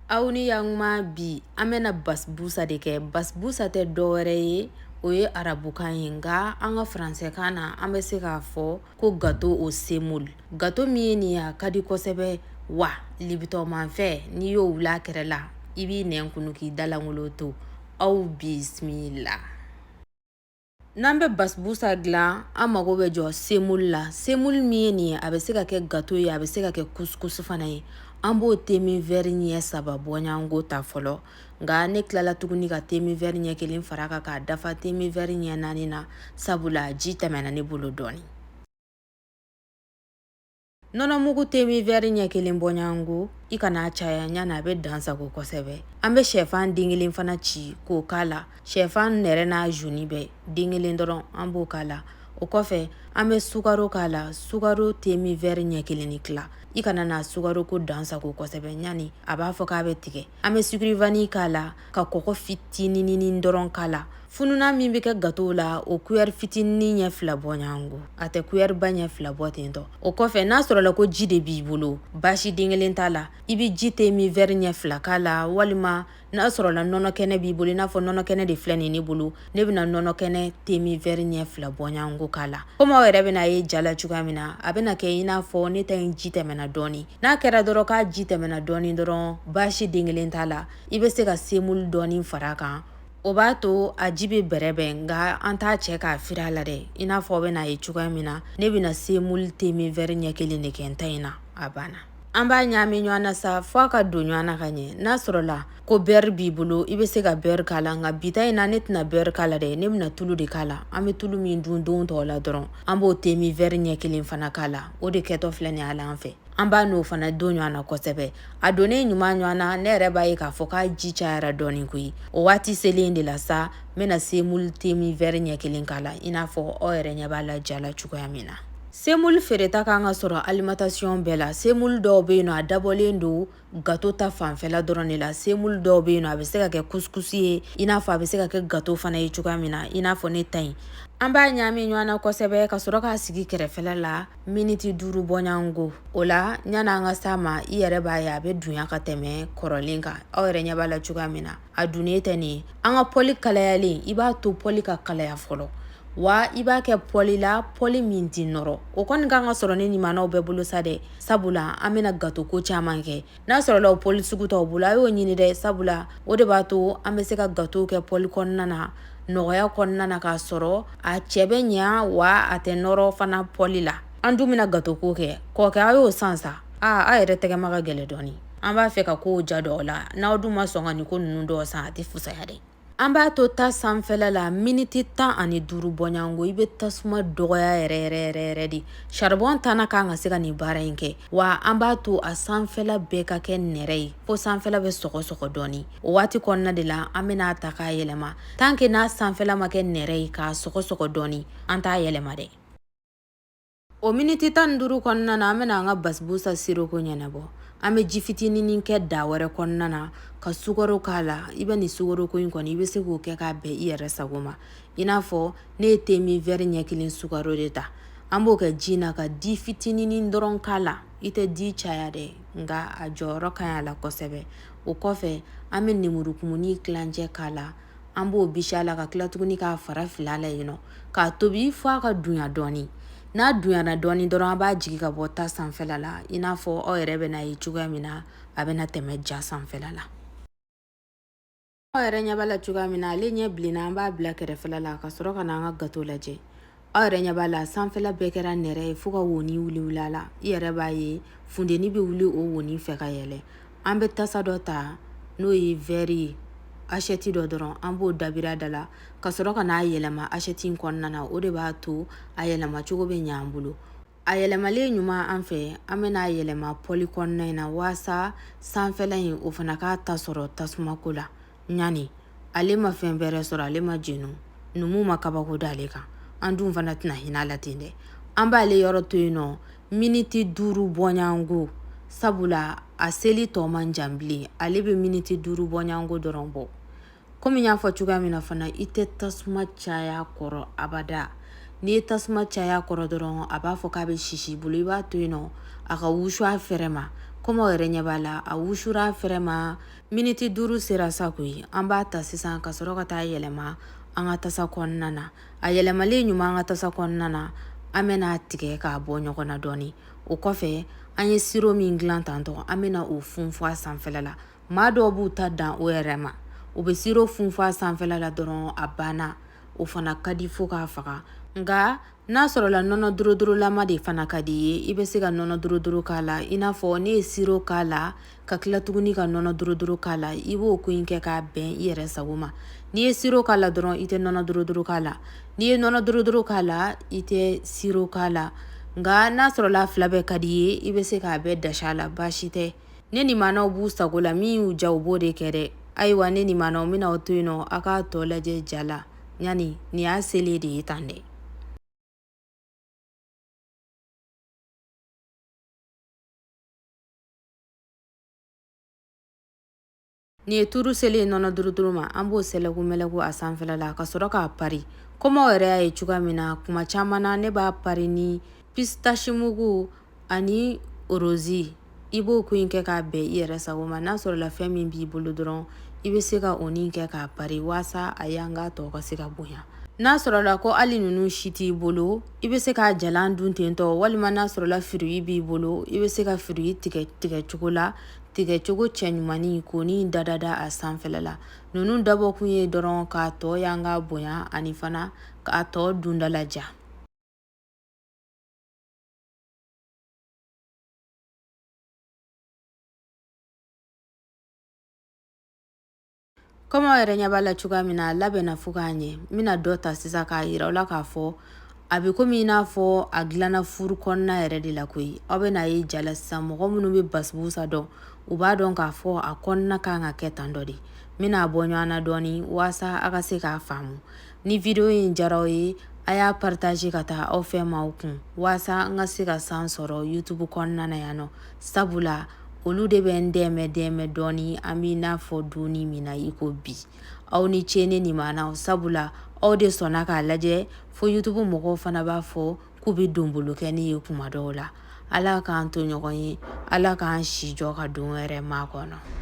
Aw ni y'an ma bi an bɛna basbusa de kɛ. Basbusa tɛ dɔwɛrɛ ye, o ye arabukan ye, nka an ka faransɛkan na an bɛ se k'a fɔ ko gâteau au semoule. Gâteau min ye nin ye a ka di kosɛbɛ, wa libitɔmanfɛ n'i y'o wuli a kɛrɛ la i b'i nɛn kunu k'i dalankolon to. Aw bisimila. N'an bɛ basbusa dilan an mago bɛ jɔ semoule la. Semoule min ye nin ye a bɛ se ka kɛ gâteau ye, a bɛ se ka kɛ couscous fana ye. An b'o temi verre ɲɛ 3 bɔɲango ta fɔlɔ, nka ne tilala tuguni ka temi verre ɲɛ 1 fara kan k'a dafa temi verre ɲɛ 4 na, sabula ji tɛmɛna ne bolo dɔɔni. Nɔnɔmugu temi verre ɲɛ 1 bɔɲango, i kana caya ɲana a bɛ dansago kosɛbɛ. An bɛ sɛfan den 1 fana ci k'o k'a la. Sɛfan nɛrɛ n'a juni bɛɛ den 1 dɔrɔn an b'o k'a la. O kɔfɛ an bɛ sukaro k'a la. Sukaro temi verre ɲɛ 1 ni tila. I kana na sukaro ko dansago kosɛbɛ ɲani a b'a fɔ k'a bɛ tigɛ. An bɛ sucre vanille k'a la, ka kɔgɔ fitininin dɔrɔn k'a la. Fununan min bɛ kɛ gâteau la o cuillère fitinin ɲɛ 2 bɔɲango, a tɛ cuillère ba ɲɛ 2 bɔ ten tɔ. O kɔfɛ n'a sɔrɔla ko ji de b'i bolo, basi den 1 t'a la, i bɛ ji temi verre ɲɛ 2 k'a la, walima n'a sɔrɔla nɔnɔ kɛnɛ b'i bolo, i n'a fɔ nɔnɔ kɛnɛ de filɛ nin ne bolo, ne bɛna nɔnɔ kɛnɛ temi verre ɲɛ 2 bɔɲango k'a la. Komi aw yɛrɛ bɛna ye ja la cogoya min na, a bɛna kɛ i n'a fɔ ne ta in ji tɛmɛna dɔɔni. N'a kɛra dɔrɔn k'a ji tɛmɛna dɔɔni dɔrɔn, basi den 1 t'a la, i bɛ se ka semoule dɔɔni far'a kan. O b'a to a ji bɛ bɛrɛbɛn, nka an t'a cɛ k'a firi a la dɛ. I n'a fɔ aw bɛna ye cogoya min na, ne bɛna semoule temi verre ɲɛ 1 de kɛ n ta in na, a banna. An b'a ɲagami ɲɔgɔn na sa fo a ka don ɲɔgɔn na ka ɲɛ. N'a sɔrɔla ko beurre b'i bolo i bɛ se ka beurre k'a la, nka bi ta in na ne tɛna beurre k'a la dɛ, ne bɛna tulu de k'a la. An bɛ tulu min dun don tɔw la dɔrɔn an b'o temi verre ɲɛ 1 fana k'a la. O de kɛtɔ filɛ nin ye hali an fɛ. An b'a n'o fana don ɲɔgɔn na kosɛbɛ. A donnen ɲuman ɲɔgɔn na ne yɛrɛ b'a ye k'a fɔ k'a ji cayara dɔɔni koyi. O waati selen de la sa n bɛna semoule temi verre ɲɛ 1 k'a la, i n'a fɔ aw yɛrɛ ɲɛ b'a la ja la cogoya min na. Semoule feereta kan ka sɔrɔ alimentation bɛɛ la. Semoule dɔw bɛ yen nɔ a dabɔlen don gâteau ta fanfɛla dɔrɔn de la. Semoule dɔw bɛ yen nɔ a bɛ se ka kɛ couscous ye, i n'a fɔ a bɛ se ka kɛ gâteau fana ye cogoya min na, i n'a fɔ ne ta in. An b'a ɲagami ɲɔgɔn na kosɛbɛ ka sɔrɔ k'a sigi kɛrɛfɛla la miniti 5 bɔɲango. O la ɲana an ka s'a ma i yɛrɛ b'a ye a bɛ dunya ka tɛmɛ kɔrɔlen kan. Aw yɛrɛ ɲɛ b'a la cogoya min na. A dunnen tɛ nin ye. An ka pɔli kalayalen i b'a to pɔli ka kalaya fɔlɔ. Wa i b'a kɛ pɔli la pɔli min t'i nɔrɔ. O kɔni kan ka sɔrɔ ne limanaw bɛɛ bolo sa dɛ, sabula an bɛna gâteau ko caman kɛ. N'a sɔrɔla o pɔli sugu t'aw bolo a y'o ɲini dɛ, sabula o de b'a to an bɛ se ka gâteau kɛ pɔli kɔnɔna na nɔgɔya kɔnɔna na k'a sɔrɔ a cɛ bɛ ɲa wa a tɛ nɔrɔ fana pɔli la. An dun bɛna gâteau ko kɛ, k'o kɛ a y'o san sa. Aw yɛrɛ tɛgɛma ka gɛlɛn dɔɔni. An b'a fɛ ka kow ja dɔw la. N'aw dun ma sɔn ka nin ko ninnu dɔw san a tɛ fusaya dɛ. An b'a to ta sanfɛla la miniti 15 bɔɲango. I bɛ tasuma dɔgɔya yɛrɛ de. Charbon tana kan ka se ka nin baara in kɛ, wa an b'a to a sanfɛla bɛɛ ka kɛ nɛrɛ ye fo sanfɛla bɛ sɔgɔsɔgɔ dɔɔni. O waati kɔnɔna de la an bɛna ta k'a yɛlɛma. Tant que n'a sanfɛla ma kɛ nɛrɛ ye k'a sɔgɔsɔgɔ dɔɔni an t'a yɛlɛma dɛ. O miniti 15 kɔnɔna na an bɛna an ka basbusa sirop ɲɛnabɔ. An bɛ ji fitinin kɛ da wɛrɛ kɔnɔna na ka sukaro k'a la. I bɛ nin sukaro ko in kɔni i bɛ se k'o kɛ k'a bɛn i yɛrɛ sago ma. I n'a fɔ ne ye temi verre ɲɛ 1 sukaro de ta. An b'o kɛ ji na ka di fitinin dɔrɔn k'a la. I tɛ di caya dɛ, nka a jɔyɔrɔ ka ɲi a la kosɛbɛ. O kɔfɛ an bɛ lemurukumuni kilancɛ k'a la. An b'o bisi a la ka tila tuguni k'a fara fili a la yen nɔ k'a tobi fo a ka dunya dɔɔni. N'a dunyana dɔɔni dɔrɔn an b'a jigin ka bɔ ta sanfɛla la, i n'a fɔ aw yɛrɛ bɛna ye cogoya min na a bɛna tɛmɛ ja sanfɛla la. Aw yɛrɛ ɲɛ b'a la cogoya min na ale ɲɛ bilenna an b'a bila kɛrɛfɛla la ka sɔrɔ ka na an ka gâteau lajɛ. Aw yɛrɛ ɲɛ b'a la sanfɛla bɛɛ kɛra nɛrɛ ye fo ka woni wuli a la. I yɛrɛ b'a ye funteni bɛ wuli o woni fɛ ka yɛlɛ. An bɛ tasa dɔ ta n'o ye verre ye, assiette dɔ dɔrɔn an b'o dabiri a da la ka sɔrɔ ka n'a yɛlɛma assiette in kɔnɔna na. O de b'a to a yɛlɛma cogo bɛ ɲɛ an bolo. A yɛlɛmalen ɲuman an fɛ an bɛna a yɛlɛma pɔli kɔnɔna in na walasa sanfɛla in o fana k'a ta sɔrɔ tasumako la. Ɲani ale ma fɛn bɛrɛ sɔrɔ, ale ma jenu, numu ma kabako d'ale kan. An dun fana tɛna hinɛ a la ten dɛ. An b'ale yɔrɔ to yen nɔ miniti 5 bɔɲango, sabula a seli tɔ man jan bilen. Ale bɛ miniti 5 bɔɲango dɔrɔn bɔ. Komi n y'a fɔ cogoya min na fana i tɛ tasuma caya kɔrɔ abada. N'i ye tasuma caya kɔrɔ dɔrɔn a b'a fɔ k'a bɛ sisi i bolo. I b'a to yen nɔ a ka wusu a fɛrɛ ma Kɔmɔ yɛrɛ ɲɛ b'a la a wusura fɛrɛ ma miniti 5 sera sa koyi an b'a ta sisan ka sɔrɔ ka taa yɛlɛma an ka tasa kɔnɔna na. A yɛlɛmalen ɲuman an ka tasa kɔnɔna na an bɛna tigɛ k'a bɔ ɲɔgɔn na dɔɔni. O kɔfɛ an ye siro min dilan tantɔ an bɛna o funfun a sanfɛla la. Maa dɔw b'u ta dan o yɛrɛ ma. U bɛ siro funfun a sanfɛla la dɔrɔn a banna. O fana ka di fo k'a faga. Nka n'a sɔrɔla nɔnɔ dorodorolama de fana ka di ye, i bɛ se ka nɔnɔ dorodoro k'a la. I n'a fɔ ne ye siro k'a la ka tila tuguni ka nɔnɔ dorodoro k'a la. I b'o ko in kɛ k'a bɛn i yɛrɛ sago ma. N'i ye siro k'a la dɔrɔn i tɛ nɔnɔ dorodoro k'a la. N'i ye nɔnɔ dorodoro k'a la i tɛ siro k'a la. Nka n'a sɔrɔla fila bɛɛ ka di ye, i bɛ se k'a bɛɛ dasi a la baasi tɛ. Ne ni maanaw b'u sago la min y'u ja u b'o de kɛ dɛ. Ayiwa ne ni maanaw n bɛna aw to yen nɔ a k'a tɔ lajɛ ja la. Ɲani nin y'a selen de ye tan dɛ. Nin ye turu selen nɔnɔ dorodoro ma an b'o sɛlɛgu mɛlɛgu a sanfɛla la ka sɔrɔ k'a pari. Kɔmɔ yɛrɛ y'a ye cogoya min na kuma caman na ne b'a pari ni pistashimugu ani orozi. I b'o ko in kɛ k'a bɛn i yɛrɛ sago ma. N'a sɔrɔla fɛn min b'i bolo dɔrɔn i bɛ se ka o nin kɛ k'a pari waasa a y'an ka tɔ ka se ka bonya. N'a sɔrɔla ko hali ninnu si t'i bolo i bɛ se k'a jalan dun tentɔ walima n'a sɔrɔla fruit b'i bolo i bɛ se ka fruit tigɛ cogo la. Tigɛcogo cɛ ɲumanin k'o ni dada a sanfɛla la. Ninnu dabɔkun ye dɔrɔn k'a tɔ y'an ka bonya ani fana k'a tɔ dunda laja. Kɔmɔ yɛrɛ ɲɛ b'a la cogoya min na a labɛnna fo k'a ɲɛ. N bɛna dɔ ta sisan k'a yira aw la k'a fɔ a bɛ komi i n'a fɔ a dilanna furu kɔnɔna yɛrɛ de la koyi. Aw bɛna ye ja la sisan mɔgɔ minnu bɛ basibusa dɔn u b'a dɔn k'a fɔ a kɔnɔna kan ka kɛ tan dɔ de. N bɛna bɔ ɲɔgɔn na dɔɔni waasa a ka se k'a faamu. Ni video in diyara aw ye a y'a partage ka taa aw fɛ maaw kun waasa an ka se ka san sɔrɔ YouTube kɔnɔna na yan nɔ. Sabula olu de bɛ n dɛmɛ dɔɔni an bɛ n'a fɔ donni min na i ko bi. Aw ni ce ne ni maanaw sabula aw de sɔnna k'a lajɛ fo YouTube mɔgɔw fana b'a fɔ k'u bɛ donbolo kɛ ne ye kuma dɔw la. Ala k'an to ɲɔgɔn ye. Ala k'an si jɔ ka don wɛrɛ maa kɔnɔ.